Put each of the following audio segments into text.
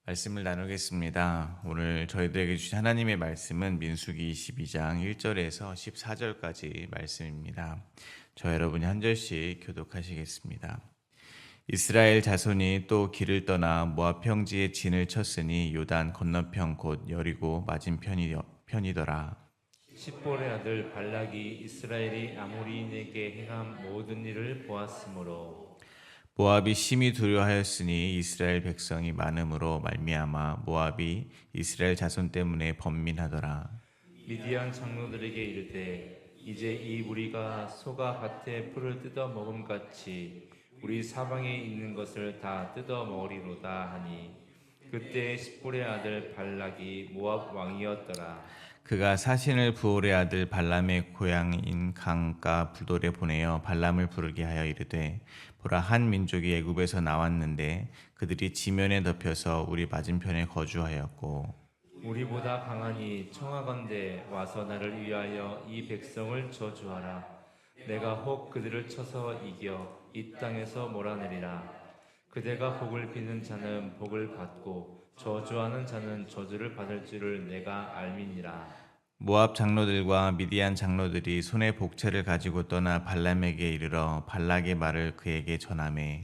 말씀을 나누겠습니다. 오늘 저희들에게 주신 하나님의 말씀은 민수기 22장 1절에서 14절까지 말씀입니다. 저 여러분이 한 절씩 교독하시겠습니다. 이스라엘 자손이 또 길을 떠나 모압 평지에 진을 쳤으니 요단 건너편 곧 여리고 맞은편이더라. 십볼의 아들 발락이 이스라엘이 아모리인에게 행한 모든 일을 보았으므로 모압이 심히 두려워하였으니 이스라엘 백성이 많음으로 말미암아 모압이 이스라엘 자손 때문에 번민하더라. 미디안 장로들에게 이르되 이제 이 무리가 소가 밭에 풀을 뜯어 먹음같이 우리 사방에 있는 것을 다 뜯어 먹으리로다 하니 그때 십볼의 아들 발락이 모압 왕이었더라. 그가 사신을 부올의 아들 발람의 고향인 강가 부돌에 보내어 발람을 부르게 하여 이르되 보라 한 민족이 애굽에서 나왔는데 그들이 지면에 덮여서 우리 맞은편에 거주하였고 우리보다 강하니 청하건대 와서 나를 위하여 이 백성을 저주하라. 내가 혹 그들을 쳐서 이겨 이 땅에서 몰아내리라. 그대가 복을 비는 자는 복을 받고 저주하는 자는 저주를 받을 줄을 내가 알미니라. 모압 장로들과 미디안 장로들이 손에 복채를 가지고 떠나 발람에게 이르러 발락의 말을 그에게 전하매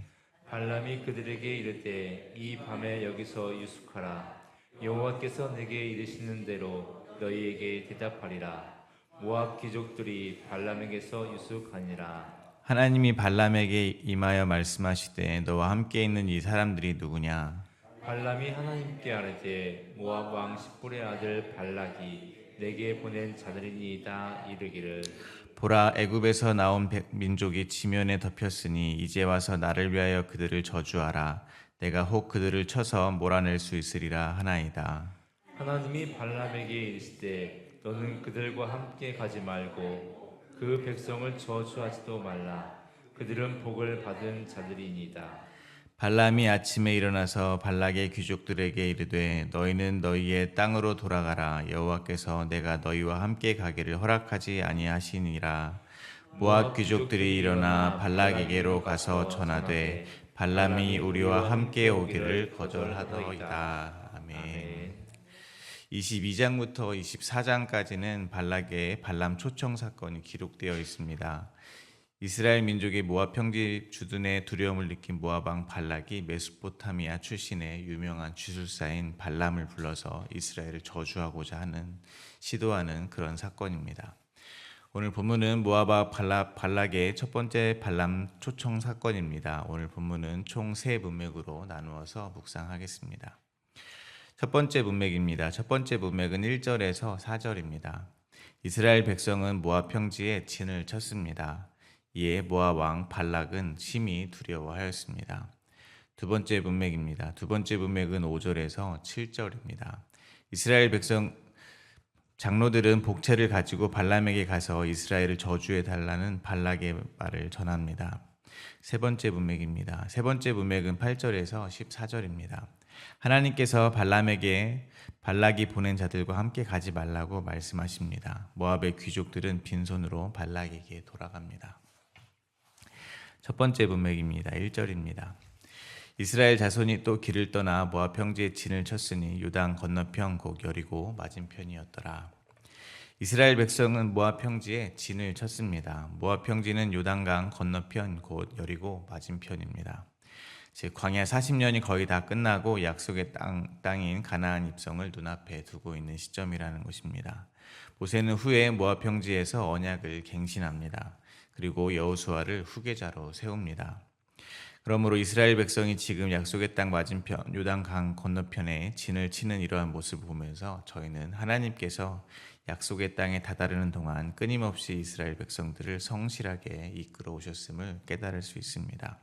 발람이 그들에게 이르되 이 밤에 여기서 유숙하라. 여호와께서 내게 이르시는 대로 너희에게 대답하리라. 모압 귀족들이 발람에게서 유숙하니라. 하나님이 발람에게 임하여 말씀하시되 너와 함께 있는 이 사람들이 누구냐 발람이 하나님께 아뢰되 모압 왕 십불의 아들 발락이 내게 보낸 자들이니이다 이르기를 보라 애굽에서 나온 민족이 지면에 덮였으니 이제 와서 나를 위하여 그들을 저주하라. 내가 혹 그들을 쳐서 몰아낼 수 있으리라 하나이다. 하나님이 발람에게 이르시되 너는 그들과 함께 가지 말고 그 백성을 저주하지도 말라. 그들은 복을 받은 자들이니이다. 발람이 아침에 일어나서 발락의 귀족들에게 이르되 너희는 너희의 땅으로 돌아가라. 여호와께서 내가 너희와 함께 가기를 허락하지 아니하시니라. 모압 귀족들이 일어나 발락에게로 가서 전하되 발람이 우리와 함께 오기를 거절하더이다. 아멘. 22장부터 24장까지는 발락의 발람 초청 사건이 기록되어 있습니다. 이스라엘 민족의 모압 평지 주둔의 두려움을 느낀 모압 왕 발락이 메소포타미아 출신의 유명한 주술사인 발람을 불러서 이스라엘을 저주하고자 시도하는 그런 사건입니다. 오늘 본문은 모압 왕 발락의 첫 번째 발람 초청 사건입니다. 오늘 본문은 총 세 문맥으로 나누어서 묵상하겠습니다. 첫 번째 문맥입니다. 첫 번째 문맥은 1절에서 4절입니다. 이스라엘 백성은 모압 평지에 진을 쳤습니다. 이에 모압 왕 발락은 심히 두려워하였습니다. 두 번째 문맥입니다. 두 번째 문맥은 5절에서 7절입니다. 이스라엘 백성 장로들은 복채를 가지고 발람에게 가서 이스라엘을 저주해 달라는 발락의 말을 전합니다. 세 번째 문맥입니다. 세 번째 문맥은 8절에서 14절입니다. 하나님께서 발람에게 발락이 보낸 자들과 함께 가지 말라고 말씀하십니다. 모압의 귀족들은 빈손으로 발락에게 돌아갑니다. 첫 번째 문맥입니다. 1절입니다. 이스라엘 자손이 또 길을 떠나 모압 평지에 진을 쳤으니 요단 건너편 곧 여리고 맞은편이었더라. 이스라엘 백성은 모압 평지에 진을 쳤습니다. 모압 평지는 요단강 건너편 곧 여리고 맞은편입니다. 즉 광야 40년이 거의 다 끝나고 약속의 땅인 가나안 입성을 눈앞에 두고 있는 시점이라는 것입니다. 모세는 후에 모압 평지에서 언약을 갱신합니다. 그리고 여호수아를 후계자로 세웁니다. 그러므로 이스라엘 백성이 지금 약속의 땅 맞은편 요단강 건너편에 진을 치는 이러한 모습을 보면서 저희는 하나님께서 약속의 땅에 다다르는 동안 끊임없이 이스라엘 백성들을 성실하게 이끌어 오셨음을 깨달을 수 있습니다.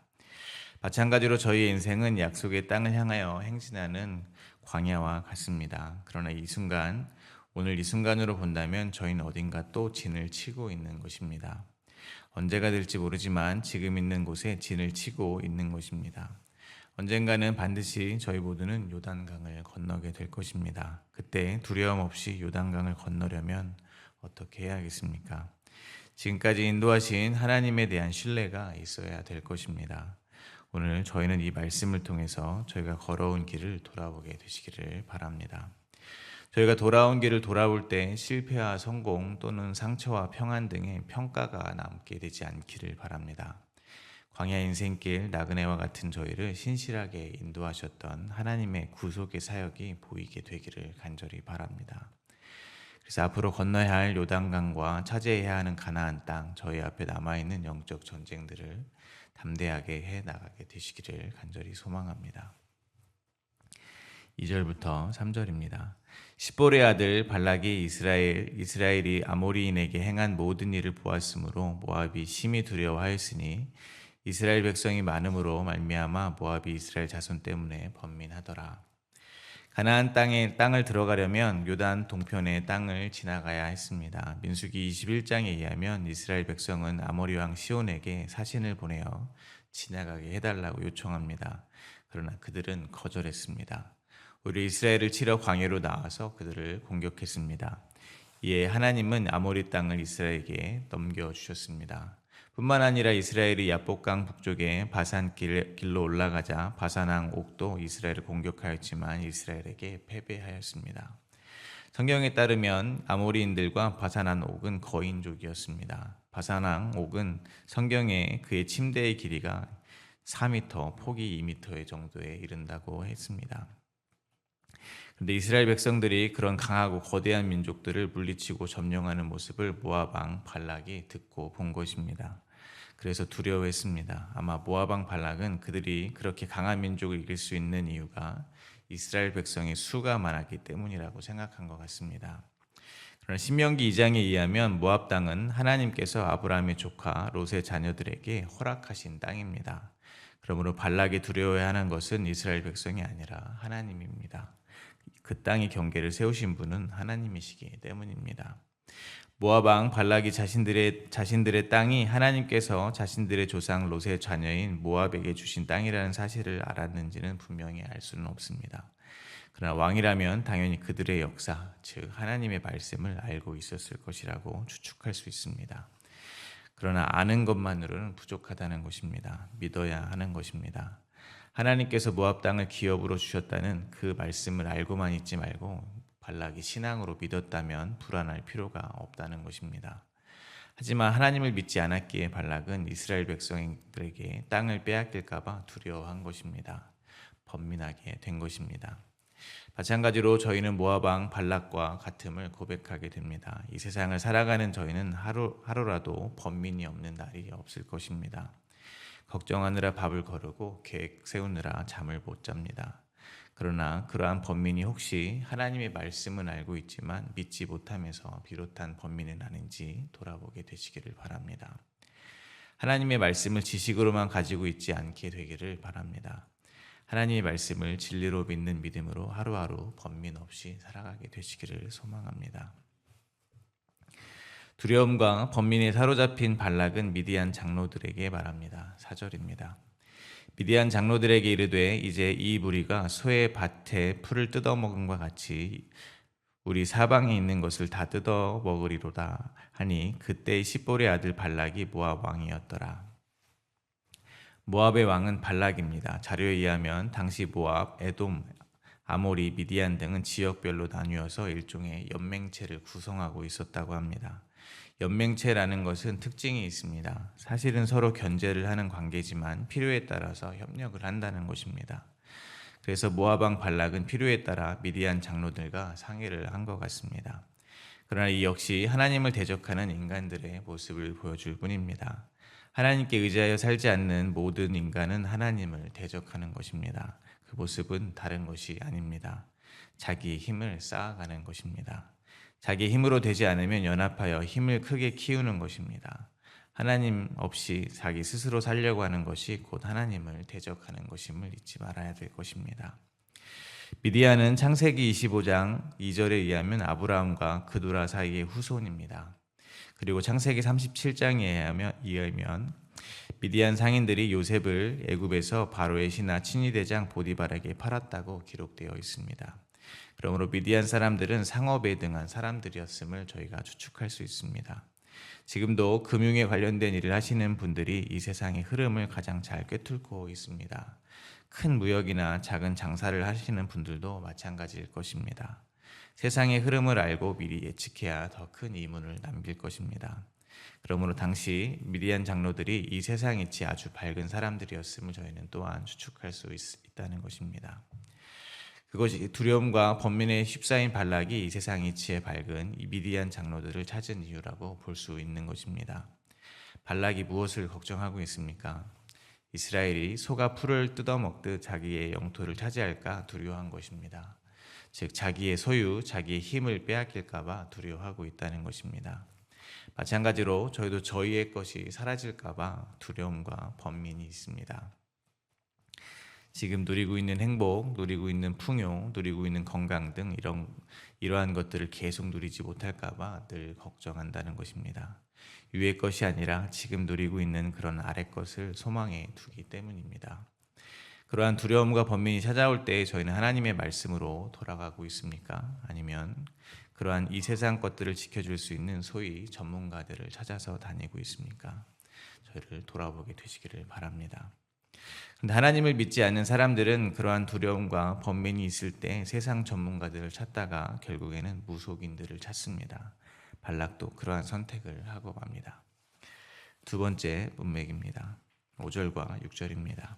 마찬가지로 저희의 인생은 약속의 땅을 향하여 행진하는 광야와 같습니다. 그러나 오늘 이 순간으로 본다면 저희는 어딘가 또 진을 치고 있는 것입니다. 언제가 될지 모르지만 지금 있는 곳에 진을 치고 있는 것입니다. 언젠가는 반드시 저희 모두는 요단강을 건너게 될 것입니다. 그때 두려움 없이 요단강을 건너려면 어떻게 해야겠습니까? 지금까지 인도하신 하나님에 대한 신뢰가 있어야 될 것입니다. 오늘 저희는 이 말씀을 통해서 저희가 걸어온 길을 돌아보게 되시기를 바랍니다. 저희가 돌아온 길을 돌아볼 때 실패와 성공 또는 상처와 평안 등의 평가가 남게 되지 않기를 바랍니다. 광야 인생길 나그네와 같은 저희를 신실하게 인도하셨던 하나님의 구속의 사역이 보이게 되기를 간절히 바랍니다. 그래서 앞으로 건너야 할 요단강과 차지해야 하는 가나안 땅, 저희 앞에 남아있는 영적 전쟁들을 담대하게 해 나가게 되시기를 간절히 소망합니다. 2절부터 3절입니다. 십볼의 아들 발락이 이스라엘이 아모리인에게 행한 모든 일을 보았으므로 모압이 심히 두려워하였으니 이스라엘 백성이 많음으로 말미암아 모압이 이스라엘 자손 때문에 번민하더라. 가나안 땅을 들어가려면 요단 동편의 땅을 지나가야 했습니다. 민수기 21장에 의하면 이스라엘 백성은 아모리 왕 시온에게 사신을 보내어 지나가게 해달라고 요청합니다. 그러나 그들은 거절했습니다. 오히려 이스라엘을 치러 광야로 나와서 그들을 공격했습니다. 이에 하나님은 아모리 땅을 이스라엘에게 넘겨주셨습니다. 뿐만 아니라 이스라엘이 야복강 북쪽에 바산 길로 올라가자 바산왕 옥도 이스라엘을 공격하였지만 이스라엘에게 패배하였습니다. 성경에 따르면 아모리인들과 바산왕 옥은 거인족이었습니다. 바산왕 옥은 성경에 그의 침대의 길이가 4m, 폭이 2m 정도에 이른다고 했습니다. 그런데 이스라엘 백성들이 그런 강하고 거대한 민족들을 물리치고 점령하는 모습을 모압 왕 발락이 듣고 본 것입니다. 그래서 두려워했습니다. 아마 모압 왕 발락은 그들이 그렇게 강한 민족을 이길 수 있는 이유가 이스라엘 백성의 수가 많았기 때문이라고 생각한 것 같습니다. 그러나 신명기 2장에 의하면 모압 땅은 하나님께서 아브라함의 조카 롯의 자녀들에게 허락하신 땅입니다. 그러므로 발락이 두려워해야 하는 것은 이스라엘 백성이 아니라 하나님입니다. 그 땅의 경계를 세우신 분은 하나님이시기 때문입니다. 모압 왕 발락이 자신들의 땅이 하나님께서 자신들의 조상 롯의 자녀인 모압에게 주신 땅이라는 사실을 알았는지는 분명히 알 수는 없습니다. 그러나 왕이라면 당연히 그들의 역사, 즉 하나님의 말씀을 알고 있었을 것이라고 추측할 수 있습니다. 그러나 아는 것만으로는 부족하다는 것입니다. 믿어야 하는 것입니다. 하나님께서 모압 땅을 기업으로 주셨다는 그 말씀을 알고만 있지 말고 발락이 신앙으로 믿었다면 불안할 필요가 없다는 것입니다. 하지만 하나님을 믿지 않았기에 발락은 이스라엘 백성들에게 땅을 빼앗길까 봐 두려워한 것입니다. 번민하게 된 것입니다. 마찬가지로 저희는 모압 왕 발락과 같음을 고백하게 됩니다. 이 세상을 살아가는 저희는 하루라도 번민이 없는 날이 없을 것입니다. 걱정하느라 밥을 거르고 계획 세우느라 잠을 못 잡니다. 그러나 그러한 번민이 혹시 하나님의 말씀은 알고 있지만 믿지 못하면서 비롯한 번민은 아닌지 돌아보게 되시기를 바랍니다. 하나님의 말씀을 지식으로만 가지고 있지 않게 되기를 바랍니다. 하나님의 말씀을 진리로 믿는 믿음으로 하루하루 번민 없이 살아가게 되시기를 소망합니다. 두려움과 번민에 사로잡힌 발락은 미디안 장로들에게 말합니다. 4절입니다. 미디안 장로들에게 이르되 이제 이 무리가 소의 밭에 풀을 뜯어먹음과 같이 우리 사방에 있는 것을 다 뜯어먹으리로다 하니 그때 십볼의 아들 발락이 모압 왕이었더라. 모압의 왕은 발락입니다. 자료에 의하면 당시 모압, 에돔, 아모리, 미디안 등은 지역별로 나뉘어서 일종의 연맹체를 구성하고 있었다고 합니다. 연맹체라는 것은 특징이 있습니다. 사실은 서로 견제를 하는 관계지만 필요에 따라서 협력을 한다는 것입니다. 그래서 모압 왕 발락은 필요에 따라 미디안 장로들과 상의를 한 것 같습니다. 그러나 이 역시 하나님을 대적하는 인간들의 모습을 보여줄 뿐입니다. 하나님께 의지하여 살지 않는 모든 인간은 하나님을 대적하는 것입니다. 그 모습은 다른 것이 아닙니다. 자기 힘을 쌓아가는 것입니다. 자기 힘으로 되지 않으면 연합하여 힘을 크게 키우는 것입니다. 하나님 없이 자기 스스로 살려고 하는 것이 곧 하나님을 대적하는 것임을 잊지 말아야 될 것입니다. 미디안은 창세기 25장 2절에 의하면 아브라함과 그두라 사이의 후손입니다. 그리고 창세기 37장에 의하면 미디안 상인들이 요셉을 애굽에서 바로의 신하 친위대장 보디발에게 팔았다고 기록되어 있습니다. 그러므로 미디안 사람들은 상업에 등한 사람들이었음을 저희가 추측할 수 있습니다. 지금도 금융에 관련된 일을 하시는 분들이 이 세상의 흐름을 가장 잘 꿰뚫고 있습니다. 큰 무역이나 작은 장사를 하시는 분들도 마찬가지일 것입니다. 세상의 흐름을 알고 미리 예측해야 더 큰 이문을 남길 것입니다. 그러므로 당시 미디안 장로들이 이 세상 이치 아주 밝은 사람들이었음을 저희는 또한 추측할 수 있다는 것입니다. 그것이 두려움과 번민에 휩싸인 발락이 이 세상 이치에 밝은 이 미디안 장로들을 찾은 이유라고 볼 수 있는 것입니다. 발락이 무엇을 걱정하고 있습니까? 이스라엘이 소가 풀을 뜯어먹듯 자기의 영토를 차지할까 두려워한 것입니다. 즉 자기의 소유, 자기의 힘을 빼앗길까 봐 두려워하고 있다는 것입니다. 마찬가지로 저희도 저희의 것이 사라질까 봐 두려움과 번민이 있습니다. 지금 누리고 있는 행복, 누리고 있는 풍요, 누리고 있는 건강 등 이러한 것들을 계속 누리지 못할까 봐 늘 걱정한다는 것입니다. 위의 것이 아니라 지금 누리고 있는 그런 아래 것을 소망해 두기 때문입니다. 그러한 두려움과 번민이 찾아올 때 저희는 하나님의 말씀으로 돌아가고 있습니까? 아니면 그러한 이 세상 것들을 지켜줄 수 있는 소위 전문가들을 찾아서 다니고 있습니까? 저희를 돌아보게 되시기를 바랍니다. 그런데 하나님을 믿지 않는 사람들은 그러한 두려움과 번민이 있을 때 세상 전문가들을 찾다가 결국에는 무속인들을 찾습니다. 발락도 그러한 선택을 하고 맙니다. 두 번째 문맥입니다. 5절과 6절입니다.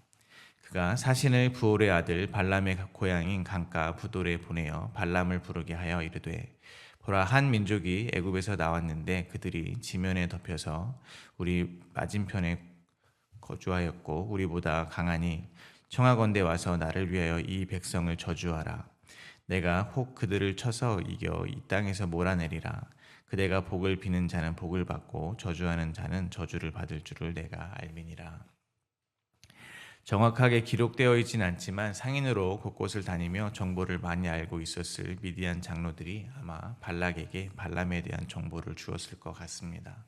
그가 사신을 부올의 아들 발람의 고향인 강가 부돌에 보내어 발람을 부르게 하여 이르되 보라, 한 민족이 애굽에서 나왔는데 그들이 지면에 덮여서 우리 맞은편에 거주하였고 우리보다 강하니 청하건대 와서 나를 위하여 이 백성을 저주하라. 내가 혹 그들을 쳐서 이겨 이 땅에서 몰아내리라. 그대가 복을 비는 자는 복을 받고 저주하는 자는 저주를 받을 줄을 내가 알미니라. 정확하게 기록되어 있진 않지만 상인으로 곳곳을 다니며 정보를 많이 알고 있었을 미디안 장로들이 아마 발락에게 발람에 대한 정보를 주었을 것 같습니다.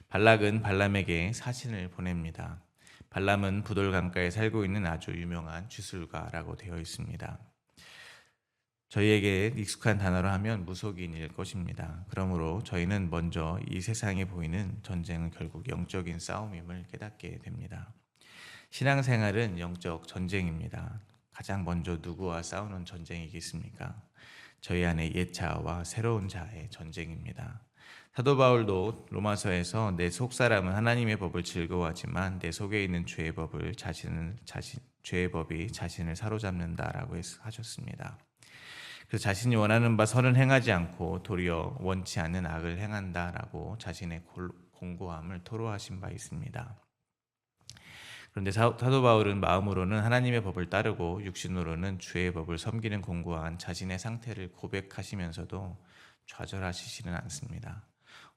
발락은 발람에게 사신을 보냅니다. 발람은 부돌 강가에 살고 있는 아주 유명한 주술가라고 되어 있습니다. 저희에게 익숙한 단어로 하면 무속인일 것입니다. 그러므로 저희는 먼저 이 세상에 보이는 전쟁은 결국 영적인 싸움임을 깨닫게 됩니다. 신앙생활은 영적 전쟁입니다. 가장 먼저 누구와 싸우는 전쟁이겠습니까? 저희 안에 옛 자아와 새로운 자아의 전쟁입니다. 사도 바울도 로마서에서 내 속사람은 하나님의 법을 즐거워하지만 내 속에 있는 죄의 법이 자신을 사로잡는다라고 하셨습니다. 그래서 자신이 원하는 바 선을 행하지 않고 도리어 원치 않는 악을 행한다라고 자신의 공고함을 토로하신 바 있습니다. 그런데 사도 바울은 마음으로는 하나님의 법을 따르고 육신으로는 주의 법을 섬기는 공고한 자신의 상태를 고백하시면서도 좌절하시지는 않습니다.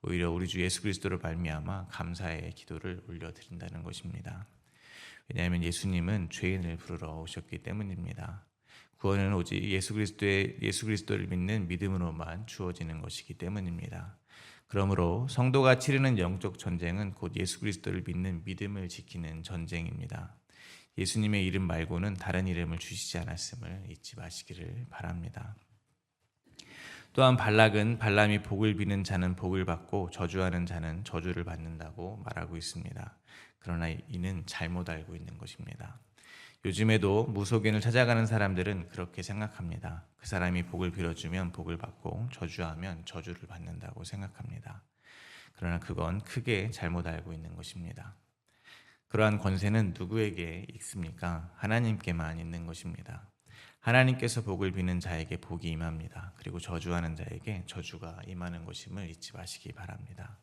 오히려 우리 주 예수 그리스도를 말미암아 감사의 기도를 올려드린다는 것입니다. 왜냐하면 예수님은 죄인을 부르러 오셨기 때문입니다. 구원은 오직 예수 그리스도를 믿는 믿음으로만 주어지는 것이기 때문입니다. 그러므로 성도가 치르는 영적 전쟁은 곧 예수 그리스도를 믿는 믿음을 지키는 전쟁입니다. 예수님의 이름 말고는 다른 이름을 주시지 않았음을 잊지 마시기를 바랍니다. 또한 발락은 발람이 복을 비는 자는 복을 받고 저주하는 자는 저주를 받는다고 말하고 있습니다. 그러나 이는 잘못 알고 있는 것입니다. 요즘에도 무속인을 찾아가는 사람들은 그렇게 생각합니다. 그 사람이 복을 빌어주면 복을 받고 저주하면 저주를 받는다고 생각합니다. 그러나 그건 크게 잘못 알고 있는 것입니다. 그러한 권세는 누구에게 있습니까? 하나님께만 있는 것입니다. 하나님께서 복을 비는 자에게 복이 임합니다. 그리고 저주하는 자에게 저주가 임하는 것임을 잊지 마시기 바랍니다.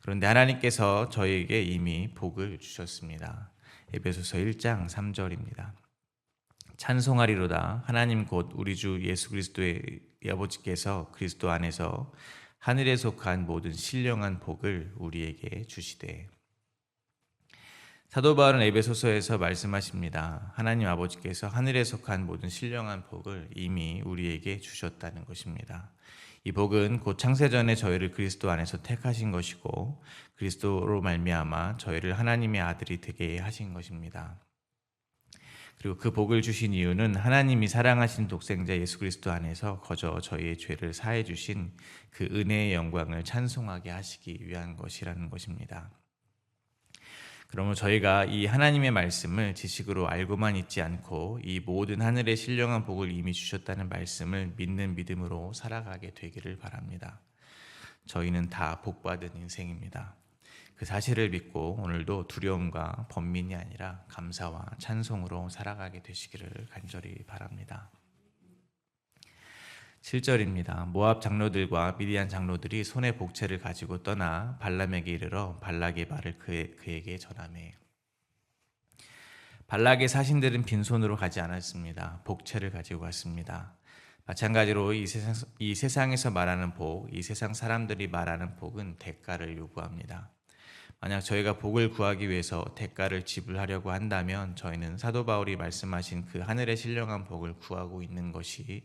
그런데 하나님께서 저희에게 이미 복을 주셨습니다. 에베소서 1장 3절입니다. 찬송하리로다. 하나님 곧 우리 주 예수 그리스도의 아버지께서 그리스도 안에서 하늘에 속한 모든 신령한 복을 우리에게 주시되. 사도 바울은 에베소서에서 말씀하십니다. 하나님 아버지께서 하늘에 속한 모든 신령한 복을 이미 우리에게 주셨다는 것입니다. 이 복은 곧 창세전에 저희를 그리스도 안에서 택하신 것이고 그리스도로 말미암아 저희를 하나님의 아들이 되게 하신 것입니다. 그리고 그 복을 주신 이유는 하나님이 사랑하신 독생자 예수 그리스도 안에서 거저 저희의 죄를 사해 주신 그 은혜의 영광을 찬송하게 하시기 위한 것이라는 것입니다. 그러므로 저희가 이 하나님의 말씀을 지식으로 알고만 있지 않고 이 모든 하늘의 신령한 복을 이미 주셨다는 말씀을 믿는 믿음으로 살아가게 되기를 바랍니다. 저희는 다 복받은 인생입니다. 그 사실을 믿고 오늘도 두려움과 번민이 아니라 감사와 찬송으로 살아가게 되시기를 간절히 바랍니다. 7절입니다. 모압 장로들과 미디안 장로들이 손에 복채를 가지고 떠나 발람에게 이르러 발락의 말을 그에게 전하매. 발락의 사신들은 빈손으로 가지 않았습니다. 복채를 가지고 갔습니다. 마찬가지로 이 세상에서 말하는 복, 이 세상 사람들이 말하는 복은 대가를 요구합니다. 만약 저희가 복을 구하기 위해서 대가를 지불하려고 한다면 저희는 사도 바울이 말씀하신 그 하늘의 신령한 복을 구하고 있는 것이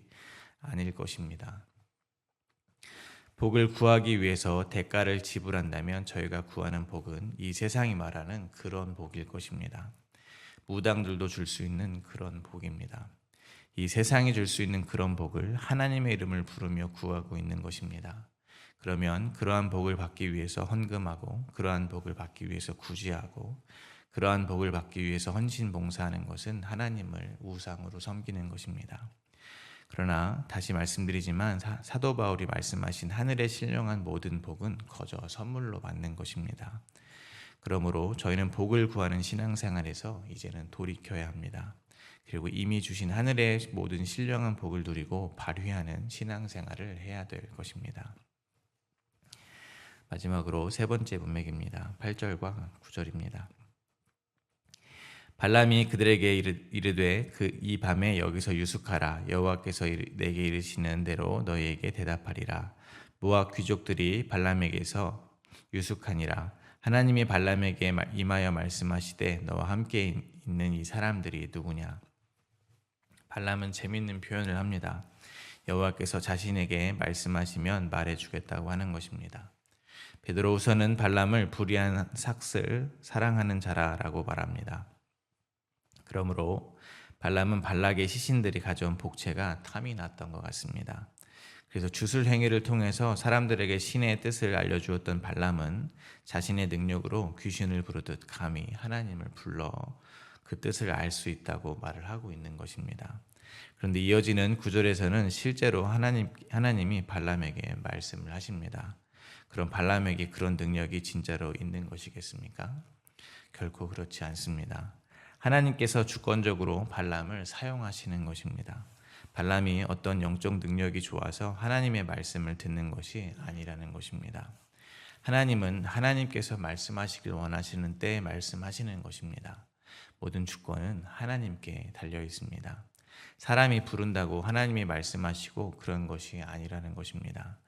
아닐 것입니다. 복을 구하기 위해서 대가를 지불한다면 저희가 구하는 복은 이 세상이 말하는 그런 복일 것입니다. 무당들도 줄 수 있는 그런 복입니다. 이 세상이 줄 수 있는 그런 복을 하나님의 이름을 부르며 구하고 있는 것입니다. 그러면 그러한 복을 받기 위해서 헌금하고 그러한 복을 받기 위해서 구제하고 그러한 복을 받기 위해서 헌신봉사하는 것은 하나님을 우상으로 섬기는 것입니다. 그러나 다시 말씀드리지만 사도 바울이 말씀하신 하늘의 신령한 모든 복은 거저 선물로 받는 것입니다. 그러므로 저희는 복을 구하는 신앙생활에서 이제는 돌이켜야 합니다. 그리고 이미 주신 하늘의 모든 신령한 복을 누리고 발휘하는 신앙생활을 해야 될 것입니다. 마지막으로 세 번째 문맥입니다. 8절과 9절입니다. 발람이 그들에게 이르되 이 밤에 여기서 유숙하라. 여호와께서 내게 이르시는 대로 너희에게 대답하리라. 모압 귀족들이 발람에게서 유숙하니라. 하나님이 발람에게 임하여 말씀하시되 너와 함께 있는 이 사람들이 누구냐. 발람은 재미있는 표현을 합니다. 여호와께서 자신에게 말씀하시면 말해주겠다고 하는 것입니다. 베드로후서는 발람을 불의한 삭슬 사랑하는 자라라고 말합니다. 그러므로 발람은 발락의 시신들이 가져온 복채가 탐이 났던 것 같습니다. 그래서 주술 행위를 통해서 사람들에게 신의 뜻을 알려주었던 발람은 자신의 능력으로 귀신을 부르듯 감히 하나님을 불러 그 뜻을 알 수 있다고 말을 하고 있는 것입니다. 그런데 이어지는 9절에서는 실제로 하나님이 발람에게 말씀을 하십니다. 그럼 발람에게 그런 능력이 진짜로 있는 것이겠습니까? 결코 그렇지 않습니다. 하나님께서 주권적으로 발람을 사용하시는 것입니다. 발람이 어떤 영적 능력이 좋아서 하나님의 말씀을 듣는 것이 아니라는 것입니다. 하나님은 하나님께서 말씀하시길 원하시는 때에 말씀하시는 것입니다. 모든 주권은 하나님께 달려 있습니다. 사람이 부른다고 하나님이 말씀하시고 그런 것이 아니라는 것입니다.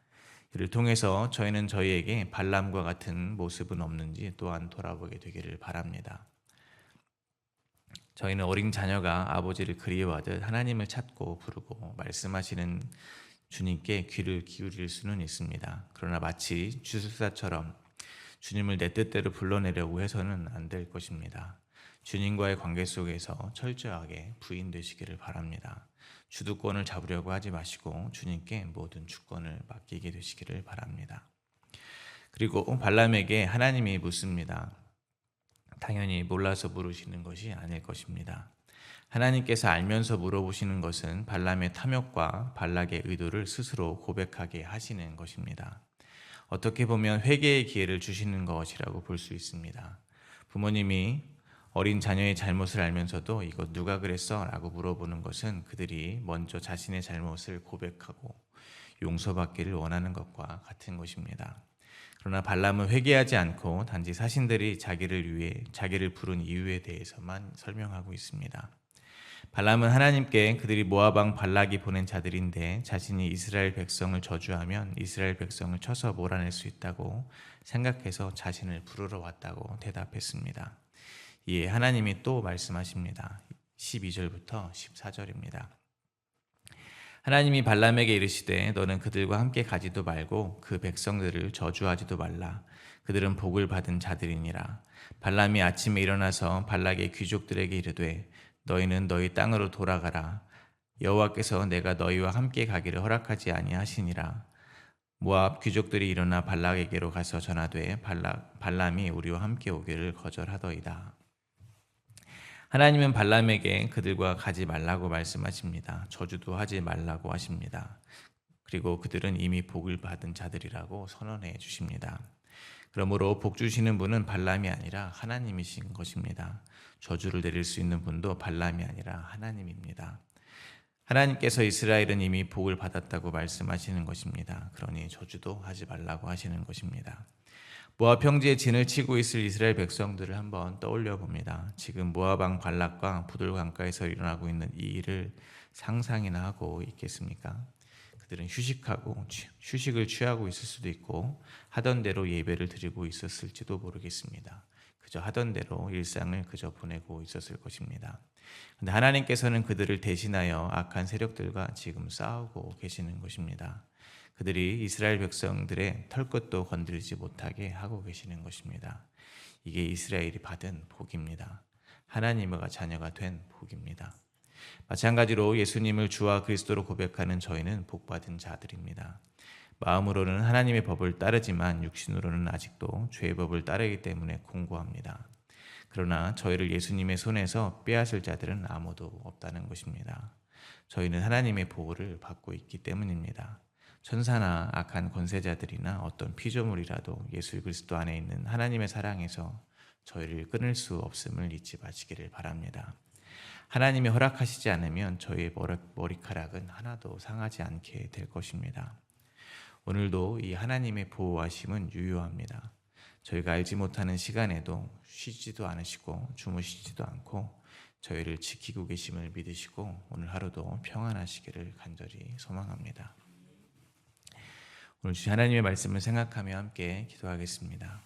이를 통해서 저희는 저희에게 발람과 같은 모습은 없는지 또한 돌아보게 되기를 바랍니다. 저희는 어린 자녀가 아버지를 그리워하듯 하나님을 찾고 부르고 말씀하시는 주님께 귀를 기울일 수는 있습니다. 그러나 마치 주술사처럼 주님을 내 뜻대로 불러내려고 해서는 안 될 것입니다. 주님과의 관계 속에서 철저하게 부인되시기를 바랍니다. 주도권을 잡으려고 하지 마시고 주님께 모든 주권을 맡기게 되시기를 바랍니다. 그리고 발람에게 하나님이 묻습니다. 당연히 몰라서 물으시는 것이 아닐 것입니다. 하나님께서 알면서 물어보시는 것은 발람의 탐욕과 발락의 의도를 스스로 고백하게 하시는 것입니다. 어떻게 보면 회개의 기회를 주시는 것이라고 볼 수 있습니다. 부모님이 어린 자녀의 잘못을 알면서도 이거 누가 그랬어? 라고 물어보는 것은 그들이 먼저 자신의 잘못을 고백하고 용서받기를 원하는 것과 같은 것입니다. 그러나 발람은 회개하지 않고 단지 사신들이 자기를 위해 자기를 부른 이유에 대해서만 설명하고 있습니다. 발람은 하나님께 그들이 모압 왕 발락이 보낸 자들인데 자신이 이스라엘 백성을 저주하면 이스라엘 백성을 쳐서 몰아낼 수 있다고 생각해서 자신을 부르러 왔다고 대답했습니다. 이에 하나님이 또 말씀하십니다. 12절부터 14절입니다. 하나님이 발람에게 이르시되 너는 그들과 함께 가지도 말고 그 백성들을 저주하지도 말라. 그들은 복을 받은 자들이니라. 발람이 아침에 일어나서 발락의 귀족들에게 이르되 너희는 너희 땅으로 돌아가라. 여호와께서 내가 너희와 함께 가기를 허락하지 아니하시니라. 모압 귀족들이 일어나 발락에게로 가서 전하되 발람이 우리와 함께 오기를 거절하더이다. 하나님은 발람에게 그들과 가지 말라고 말씀하십니다. 저주도 하지 말라고 하십니다. 그리고 그들은 이미 복을 받은 자들이라고 선언해 주십니다. 그러므로 복 주시는 분은 발람이 아니라 하나님이신 것입니다. 저주를 내릴 수 있는 분도 발람이 아니라 하나님입니다. 하나님께서 이스라엘은 이미 복을 받았다고 말씀하시는 것입니다. 그러니 저주도 하지 말라고 하시는 것입니다. 모압 평지에 진을 치고 있을 이스라엘 백성들을 한번 떠올려 봅니다. 지금 모압 왕 발락과 부들 강가에서 일어나고 있는 이 일을 상상이나 하고 있겠습니까? 그들은 휴식을 취하고 있을 수도 있고 하던 대로 예배를 드리고 있었을지도 모르겠습니다. 그저 하던 대로 일상을 그저 보내고 있었을 것입니다. 그런데 하나님께서는 그들을 대신하여 악한 세력들과 지금 싸우고 계시는 것입니다. 그들이 이스라엘 백성들의 털끝도 건드리지 못하게 하고 계시는 것입니다. 이게 이스라엘이 받은 복입니다. 하나님의 자녀가 된 복입니다. 마찬가지로 예수님을 주와 그리스도로 고백하는 저희는 복받은 자들입니다. 마음으로는 하나님의 법을 따르지만 육신으로는 아직도 죄의 법을 따르기 때문에 공고합니다. 그러나 저희를 예수님의 손에서 빼앗을 자들은 아무도 없다는 것입니다. 저희는 하나님의 보호를 받고 있기 때문입니다. 천사나 악한 권세자들이나 어떤 피조물이라도 예수 그리스도 안에 있는 하나님의 사랑에서 저희를 끊을 수 없음을 잊지 마시기를 바랍니다. 하나님이 허락하시지 않으면 저희의 머리카락은 하나도 상하지 않게 될 것입니다. 오늘도 이 하나님의 보호하심은 유효합니다. 저희가 알지 못하는 시간에도 쉬지도 않으시고 주무시지도 않고 저희를 지키고 계심을 믿으시고 오늘 하루도 평안하시기를 간절히 소망합니다. 오늘 주신 하나님의 말씀을 생각하며 함께 기도하겠습니다.